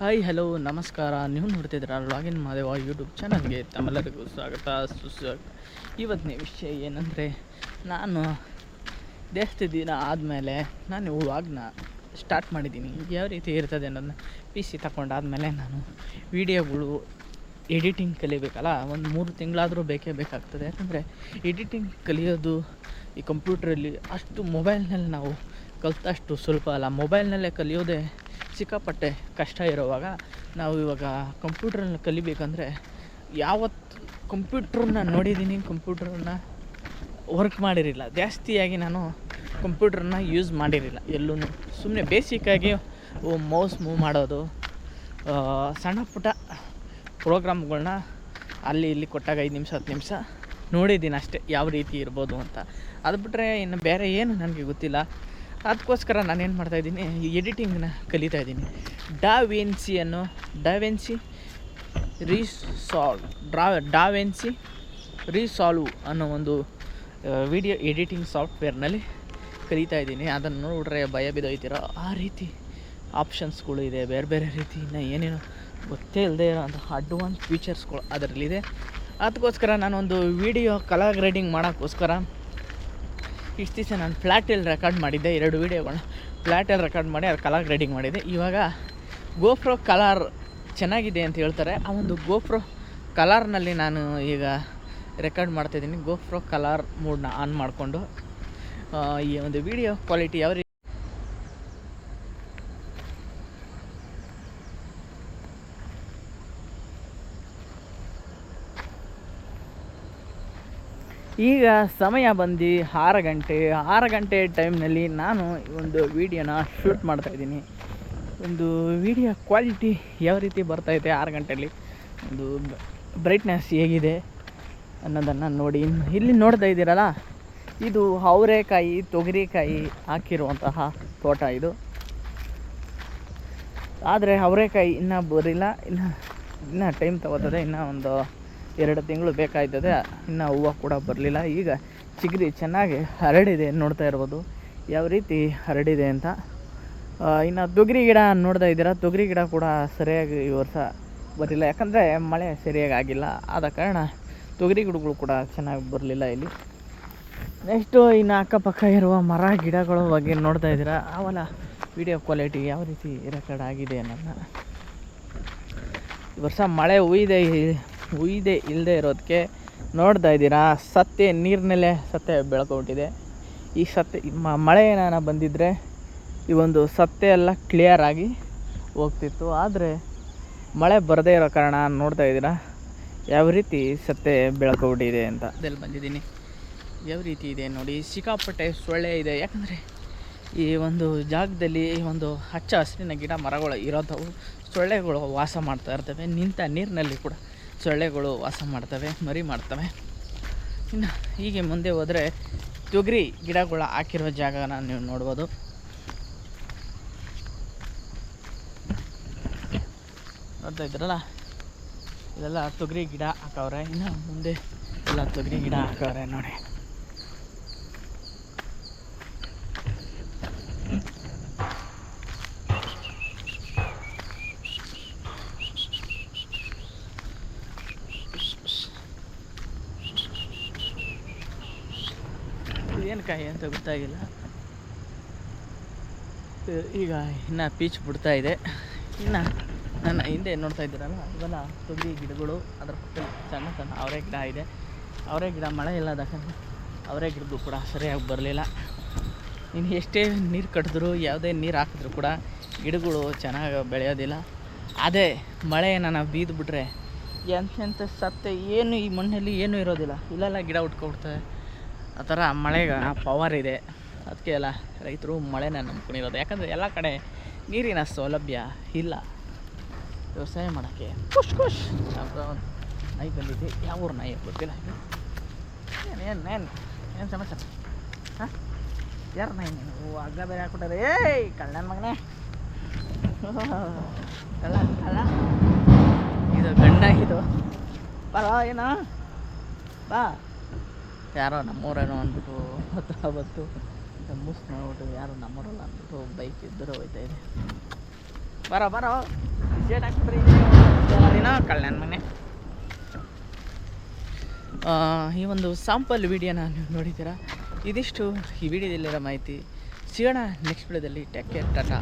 Hi hello ನಮಸ್ಕಾರ. ನೀವು ನೋಡ್ತಿದ್ದೀರಾ ಲಾಗಿನ್ ಮಾದೇವ ಯೂಟ್ಯೂಬ್ ಚಾನಲ್ಗೆ ತಮ್ಮೆಲ್ಲರಿಗೂ ಸ್ವಾಗತ ಸುಸ್ವಾಗತ. ಇವತ್ತಿನ ವಿಷಯ ಏನಂದರೆ, ನಾನು ಜಾಸ್ತಿ ದಿನ ಆದಮೇಲೆ ನಾನು ವ್ಲಾಗ್ನ ಸ್ಟಾರ್ಟ್ ಮಾಡಿದ್ದೀನಿ. ಯಾವ ರೀತಿ ಇರ್ತದೆ ಅನ್ನೋದನ್ನ ಪಿ ಸಿ ತಗೊಂಡಾದ್ಮೇಲೆ ನಾನು ವೀಡಿಯೋಗಳು ಎಡಿಟಿಂಗ್ ಕಲಿಬೇಕಲ್ಲ, ಒಂದು 3 ತಿಂಗಳಾದರೂ ಬೇಕೇ ಬೇಕಾಗ್ತದೆ. ಯಾಕಂದರೆ ಎಡಿಟಿಂಗ್ ಕಲಿಯೋದು ಈ ಕಂಪ್ಯೂಟ್ರಲ್ಲಿ ಅಷ್ಟು ಮೊಬೈಲ್ನಲ್ಲಿ ನಾವು ಕಲಿತಷ್ಟು ಸುಲಭ ಅಲ್ಲ. ಮೊಬೈಲ್ನಲ್ಲೇ ಕಲಿಯೋದೇ ಸಿಕ್ಕಾಪಟ್ಟೆ ಕಷ್ಟ ಇರೋವಾಗ ನಾವು ಇವಾಗ ಕಂಪ್ಯೂಟ್ರನ್ನ ಕಲಿಬೇಕಂದ್ರೆ, ಯಾವತ್ತು ಕಂಪ್ಯೂಟ್ರನ್ನ ನೋಡಿದ್ದೀನಿ, ಕಂಪ್ಯೂಟ್ರನ್ನ ವರ್ಕ್ ಮಾಡಿರಲಿಲ್ಲ. ಜಾಸ್ತಿಯಾಗಿ ನಾನು ಕಂಪ್ಯೂಟ್ರನ್ನ ಯೂಸ್ ಮಾಡಿರಲಿಲ್ಲ ಎಲ್ಲೂ. ಸುಮ್ಮನೆ ಬೇಸಿಕ್ಕಾಗಿ ಮೌಸ್ ಮೂವ್ ಮಾಡೋದು, ಸಣ್ಣ ಪುಟ್ಟ ಪ್ರೋಗ್ರಾಮ್ಗಳ್ನ ಅಲ್ಲಿ ಇಲ್ಲಿ ಕೊಟ್ಟಾಗ 5 ನಿಮಿಷ 10 ನಿಮಿಷ ನೋಡಿದ್ದೀನಿ ಅಷ್ಟೇ, ಯಾವ ರೀತಿ ಇರ್ಬೋದು ಅಂತ. ಅದು ಬಿಟ್ಟರೆ ಇನ್ನು ಬೇರೆ ಏನು ನನಗೆ ಗೊತ್ತಿಲ್ಲ. ಅದಕ್ಕೋಸ್ಕರ ನಾನೇನು ಮಾಡ್ತಾಯಿದ್ದೀನಿ, ಎಡಿಟಿಂಗ್ನ ಕಲಿತಾಯಿದ್ದೀನಿ. ಡಾವೆನ್ಸಿ ರೀಸಾಲ್ವ್ ಅನ್ನೋ ಒಂದು ವಿಡಿಯೋ ಎಡಿಟಿಂಗ್ ಸಾಫ್ಟ್ವೇರ್ನಲ್ಲಿ ಕಲಿತಾಯಿದ್ದೀನಿ. ಅದನ್ನು ನೋಡಿದ್ರೆ ಭಯ ಬಿದ್ದೋಯ್ತಿರೋ ಆ ರೀತಿ ಆಪ್ಷನ್ಸ್ಗಳು ಇದೆ. ಬೇರೆ ಬೇರೆ ರೀತಿ ಇನ್ನು ಏನೇನೋ ಗೊತ್ತೇ ಇಲ್ಲದೆ ಇರೋಂಥ ಅಡ್ವಾನ್ಸ್ ಫೀಚರ್ಸ್ಗಳು ಅದರಲ್ಲಿದೆ. ಅದಕ್ಕೋಸ್ಕರ ನಾನೊಂದು ವಿಡಿಯೋ ಕಲರ್ ಗ್ರೇಡಿಂಗ್ ಮಾಡೋಕ್ಕೋಸ್ಕರ ಇಷ್ಟು ದಿವಸ ನಾನು ಫ್ಲ್ಯಾಟಲ್ಲಿ ರೆಕಾರ್ಡ್ ಮಾಡಿದ್ದೆ. 2 ವೀಡಿಯೋಗಳನ್ನ ಫ್ಲ್ಯಾಟಲ್ಲಿ ರೆಕಾರ್ಡ್ ಮಾಡಿ ಅದು ಕಲರ್ ಗ್ರೇಡಿಂಗ್ ಮಾಡಿದ್ದೆ. ಇವಾಗ ಗೋಪ್ರೋ ಕಲರ್ ಚೆನ್ನಾಗಿದೆ ಅಂತ ಹೇಳ್ತಾರೆ. ಆ ಒಂದು ಗೋಪ್ರೋ ಕಲರ್ನಲ್ಲಿ ನಾನು ಈಗ ರೆಕಾರ್ಡ್ ಮಾಡ್ತಾಯಿದ್ದೀನಿ. ಗೋಪ್ರೋ ಕಲರ್ ಮೋಡ್ನ ಆನ್ ಮಾಡಿಕೊಂಡು ಈ ಒಂದು ವಿಡಿಯೋ ಕ್ವಾಲಿಟಿ ಯಾವ ರೀತಿ ಈಗ ಸಮಯ ಬಂದು 6 ಗಂಟೆ ಟೈಮ್ನಲ್ಲಿ ನಾನು ಒಂದು ವೀಡಿಯೋನ ಶೂಟ್ ಮಾಡ್ತಾಯಿದ್ದೀನಿ. ಒಂದು ವೀಡಿಯೋ ಕ್ವಾಲಿಟಿ ಯಾವ ರೀತಿ ಬರ್ತಾಯಿದೆ 6 ಗಂಟೆಯಲ್ಲಿ, ಒಂದು ಬ್ರೈಟ್ನೆಸ್ ಹೇಗಿದೆ ಅನ್ನೋದನ್ನು ನೋಡಿ. ಇಲ್ಲಿ ನೋಡ್ತಾ ಇದ್ದೀರಲ್ಲ, ಇದು ಅವರೆಕಾಯಿ ತೊಗರಿಕಾಯಿ ಹಾಕಿರುವಂತಹ ತೋಟ ಇದು. ಆದರೆ ಅವರೆಕಾಯಿ ಇನ್ನೂ ಬರಿಲ್ಲ, ಇನ್ನೂ ಟೈಮ್ ತಗೋತದೆ. ಇನ್ನೂ ಒಂದು 2 ತಿಂಗಳು ಬೇಕಾಯ್ತದೆ. ಇನ್ನು ಹೂವು ಕೂಡ ಬರಲಿಲ್ಲ. ಈಗ ಚಿಗುರಿ ಚೆನ್ನಾಗಿ ಹರಡಿದೆ, ನೋಡ್ತಾ ಇರ್ಬೋದು ಯಾವ ರೀತಿ ಹರಡಿದೆ ಅಂತ. ಇನ್ನು ತೊಗರಿ ಗಿಡ ನೋಡ್ತಾ ಇದ್ದೀರಾ, ತೊಗರಿ ಗಿಡ ಕೂಡ ಸರಿಯಾಗಿ ಈ ವರ್ಷ ಬರಲಿಲ್ಲ. ಯಾಕಂದರೆ ಮಳೆ ಸರಿಯಾಗಿ ಆಗಿಲ್ಲ. ಆದ ಕಾರಣ ತೊಗರಿ ಗಿಡಗಳು ಕೂಡ ಚೆನ್ನಾಗಿ ಬರಲಿಲ್ಲ ಇಲ್ಲಿ. ನೆಕ್ಸ್ಟು ಇನ್ನು ಅಕ್ಕಪಕ್ಕ ಇರುವ ಮರ ಗಿಡಗಳ ಬಗ್ಗೆ ನೋಡ್ತಾ ಇದ್ದೀರಾ, ಅವೆಲ್ಲ ವಿಡಿಯೋ ಕ್ವಾಲಿಟಿ ಯಾವ ರೀತಿ ರೆಕಾರ್ಡ್ ಆಗಿದೆ ಅನ್ನೋದನ್ನ. ಈ ವರ್ಷ ಮಳೆ ಉಯ್ದೆ ಇಲ್ಲದೆ ಇರೋದಕ್ಕೆ ನೋಡ್ತಾ ಇದ್ದೀರಾ, ಸತ್ತೆ ನೀರಿನಲ್ಲೇ ಸತ್ತೆ ಬೆಳ್ಕೊಬಿಟ್ಟಿದೆ. ಈ ಸತ್ತೆ ಮಳೆ ಏನಾನ ಬಂದಿದ್ದರೆ ಈ ಒಂದು ಸತ್ತೆ ಎಲ್ಲ ಕ್ಲಿಯರಾಗಿ ಹೋಗ್ತಿತ್ತು. ಆದರೆ ಮಳೆ ಬರದೇ ಇರೋ ಕಾರಣ ನೋಡ್ತಾ ಇದ್ದೀರಾ ಯಾವ ರೀತಿ ಸತ್ತೆ ಬೆಳ್ಕೊಬಿಟ್ಟಿದೆ ಅಂತ. ಅದೆಲ್ಲಿ ಬಂದಿದ್ದೀನಿ, ಯಾವ ರೀತಿ ಇದೆ ನೋಡಿ. ಸಿಕ್ಕಾಪಟ್ಟೆ ಸೊಳ್ಳೆ ಇದೆ. ಯಾಕಂದರೆ ಈ ಒಂದು ಜಾಗದಲ್ಲಿ ಒಂದು ಹಚ್ಚ ಹಸಿರಿನ ಗಿಡ ಮರಗಳು ಇರೋಂಥವು ಸೊಳ್ಳೆಗಳು ವಾಸ ಮಾಡ್ತಾ ಇರ್ತವೆ. ನಿಂತ ನೀರಿನಲ್ಲಿ ಕೂಡ ಸೊಳ್ಳೆಗಳು ವಾಸ ಮಾಡ್ತವೆ, ಮರಿ ಮಾಡ್ತವೆ. ಇನ್ನು ಹೀಗೆ ಮುಂದೆ ಹೋದರೆ ತೊಗರಿ ಗಿಡಗಳು ಹಾಕಿರೋ ಜಾಗನ ನೀವು ನೋಡ್ಬೋದು. ನೋಡ್ತಾ ಇದ್ರಲ್ಲ, ಇದೆಲ್ಲ ತೊಗರಿ ಗಿಡ ಹಾಕವ್ರೆ. ಇನ್ನು ಮುಂದೆ ಎಲ್ಲ ತೊಗರಿ ಗಿಡ ಹಾಕವ್ರೆ ನೋಡಿ. ಏನು ಕಾಯಿ ಅಂತ ಗೊತ್ತಾಗಿಲ್ಲ. ಈಗ ಇನ್ನು ಪೀಚ್ ಬಿಡ್ತಾ ಇದೆ. ಇನ್ನು ನನ್ನ ಹಿಂದೆ ನೋಡ್ತಾ ಇದ್ದೀರಲ್ಲ, ಇವೆಲ್ಲ ತೊಗರಿ ಗಿಡಗಳು. ಅದರ ಪಕ್ಕದಲ್ಲಿ ಸಣ್ಣ ಸಣ್ಣ ಅವರೆ ಗಿಡ ಇದೆ. ಅವರೆ ಗಿಡ ಮಳೆ ಇಲ್ಲದ ಕಾರಣ ಅವರೆ ಗಿಡಗಳು ಕೂಡ ಸರಿಯಾಗಿ ಬರಲಿಲ್ಲ. ಇನ್ನು ಎಷ್ಟೇ ನೀರು ಕಟ್ಟಿದ್ರು, ಯಾವುದೇ ನೀರು ಹಾಕಿದ್ರು ಕೂಡ ಗಿಡಗಳು ಚೆನ್ನಾಗಿ ಬೆಳೆಯೋದಿಲ್ಲ. ಅದೇ ಮಳೆ ಏನಾನ ಬೀದ್ಬಿಟ್ರೆ ಎಂತೆಂಥ ಸತ್ತೆ ಏನು ಈ ಮಣ್ಣಲ್ಲಿ ಏನೂ ಇರೋದಿಲ್ಲ. ಇಲ್ಲೆಲ್ಲ ಗಿಡ ಉಟ್ಕೊಬಿಡ್ತವೆ. ಆ ಥರ ಮಳೆಗೆ ಪವರ್ ಇದೆ. ಅದಕ್ಕೆ ಎಲ್ಲ ರೈತರು ಮಳೆನ ನಂಬ್ಕೊಂಡಿರೋದು. ಯಾಕಂದರೆ ಎಲ್ಲ ಕಡೆ ನೀರಿನ ಸೌಲಭ್ಯ ಇಲ್ಲ ವ್ಯವಸಾಯ ಮಾಡೋಕ್ಕೆ. ಖುಷ್ ನಾಯಿ ಬಂದಿದ್ದೆ. ಯಾವ ಊರು ನಾಯಿ ಗೊತ್ತಿಲ್ಲ. ಏನು ಸಮಸ್ಯೆ? ಹಾಂ, ಯಾರು ನಾಯಿ? ನೀನು ಹಗ್ಗ ಬೇರೆ ಹಾಕ್ಬಿಟ್ಟಾರೆ. ಏಯ್ ಕಳ್ಳನ ಮಗನೇ, ಕಳ್ಳ ಇದು ಗಂಡ ಇದು. ಬರ ಏನೋ ಬಾ. ಯಾರೋ ನಮ್ಮೂರೇನೋ ಅಂದ್ಬಿಟ್ಟು ಬತ್ತು ಮೂಸ್ ನೋಡ್ಬಿಟ್ಟು ಯಾರು ನಮ್ಮೂರಲ್ಲ ಅಂದ್ಬಿಟ್ಟು ಬೈಕ್ ಇದ್ದರೂ ಹೋಯ್ತಾ ಇದೆ. ಬರೋ ಶೇಟ್ ಹಾಕ್ಬಿಟ್ರಿ ದಿನ ಕಳ್ಳ ಮನೆ. ಈ ಒಂದು ಸಾಂಪಲ್ ವಿಡಿಯೋನ ನೀವು ನೋಡಿದ್ದೀರಾ. ಇದಿಷ್ಟು ಈ ವಿಡಿಯೋದಲ್ಲಿರೋ ಮಾಹಿತಿ. ಸಿಗೋಣ ನೆಕ್ಸ್ಟ್ ವಿಡಿಯೋದಲ್ಲಿ. Take care, Tata.